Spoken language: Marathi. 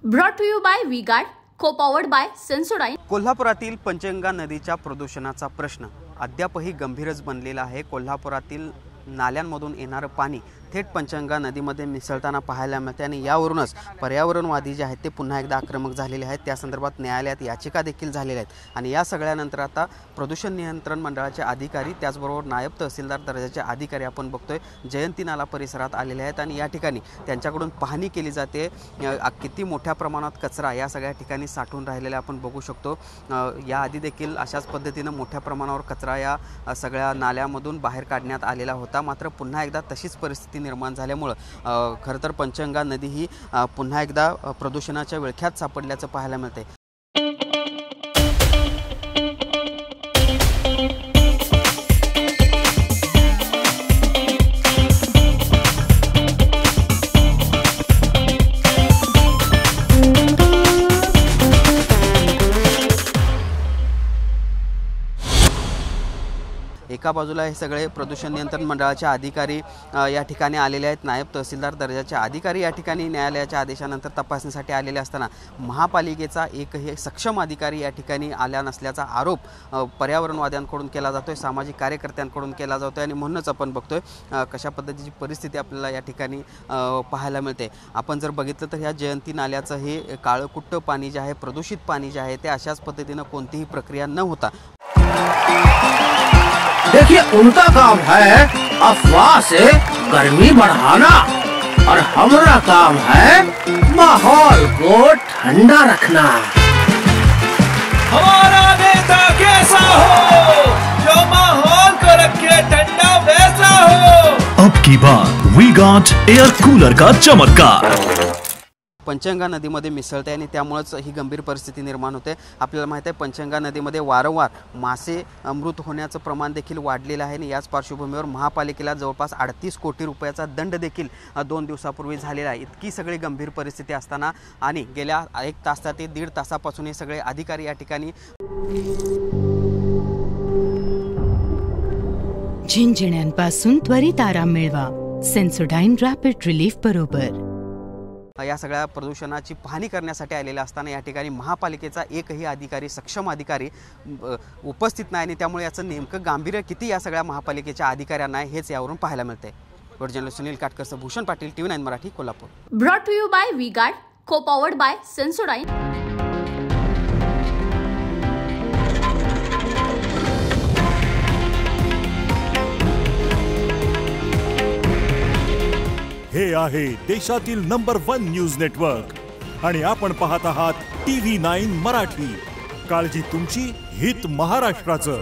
Brought to you by V-Guard, co-powered by Sensodyne. कोल्हापुरातील पंचगंगा नदीच्या प्रदूषणाचा प्रश्न अद्यापही गंभीरच बनलेला आहे। कोल्हापुरातील नाल्यांमधून येणारे पाणी थेट पंचगंगा नदीमध्ये मिसळताना पाहायला मिळते आणि यावरूनच पर्यावरणवादी जे आहेत ते पुन्हा एकदा आक्रमक झालेले आहेत। त्या संदर्भात न्यायालयात याचिका देखील झालेल्या आहेत आणि या सगळ्यानंतर आता प्रदूषण नियंत्रण मंडळाचे अधिकारी त्याचबरोबर नायब तहसीलदार दर्जाचे अधिकारी आपण बघतोय जयंती नाला परिसरात आलेले आहेत आणि या ठिकाणी त्यांच्याकडून पाहणी केली जाते। किती मोठ्या प्रमाणात कचरा या सगळ्या ठिकाणी साठून राहिलेला आपण बघू शकतो। या आधी देखील अशाच पद्धतीने मोठ्या प्रमाणावर कचरा या सगळ्या नाल्यामधून बाहेर काढण्यात आलेला होता। मात्र पुन्हा एकदा तशीच परिस्थिती निर्माण झाल्यामुळे खरं तर पंचगंगा नदी ही पुन्हा एकदा प्रदूषणाच्या विळख्यात सापडल्याचं पाहायला मिळते। एका बाजूला हे सगळे प्रदूषण नियंत्रण मंडळाचे अधिकारी या ठिकाणी आलेले आहेत। नायब तहसीलदार दर्जाचे अधिकारी या ठिकाणी न्यायालयाच्या आदेशानंतर तपासणीसाठी आलेले असताना महापालिकेचा एकही सक्षम अधिकारी या ठिकाणी आला नसल्याचा आरोप पर्यावरणवाद्यांकडून केला जातोय, सामाजिक कार्यकर्त्यांकडून केला जातोय आणि म्हणूनच आपण बघतोय कशा पद्धतीची परिस्थिती आपल्याला या ठिकाणी पाहायला मिळते। आपण जर बघितलं तर ह्या जयंती नाल्याचं हे काळकुट्ट पाणी जे आहे, प्रदूषित पाणी जे आहे ते अशाच पद्धतीने कोणतीही प्रक्रिया न होता देखिए उनका काम है अफवाह से गर्मी बढ़ाना और हमारा काम है माहौल को ठंडा रखना। हमारा नेता कैसा हो जो माहौल को रखे ठंडा वैसा हो। अब की बात वी-गार्ड एयर कूलर का चमत्कार पंचगंगा नदीमध्ये मिसळते आणि त्यामुळेच ही गंभीर परिस्थिती निर्माण होते। आपल्याला माहिती आहे पंचगंगा नदीमध्ये वारंवार मासे मृत होण्याचं प्रमाण देखील वाढलेलं आहे आणि याच पार्श्वभूमीवर महापालिकेला जवळपास 38 कोटी रुपयाचा दंड देखील 2 दिवसापूर्वी झालेला आहे। इतकी सगळी गंभीर परिस्थिती असताना आणि गेल्या 1 तास ते 1.5 तासापासून हे सगळे अधिकारी या ठिकाणी झिंझिण्यांपासून त्वरित आराम मिळवा सेन्सोडाइन रॅपिड रिलीफ बरोबर। या सगळ्या प्रदूषणाची पाहणी करण्यासाठी आलेला असताना या ठिकाणी महापालिकेचा एकही अधिकारी सक्षम अधिकारी उपस्थित नाही आणि त्यामुळे याचं नेमकं गांभीर्य किती या सगळ्या महापालिकेच्या अधिकाऱ्यांना आहे हेच यावरून पाहायला मिळते। Journalist Sunil Katkar, Bhushan Patil, TV9 Marathi, Kolhapur. Brought to you by V-Guard, co-powered by Sensodyne. हे आहे देशातील नंबर 1 न्यूज नेटवर्क आणि आपण पाहत आहात TV9 मराठी। काळजी तुमची, हित महाराष्ट्राचं।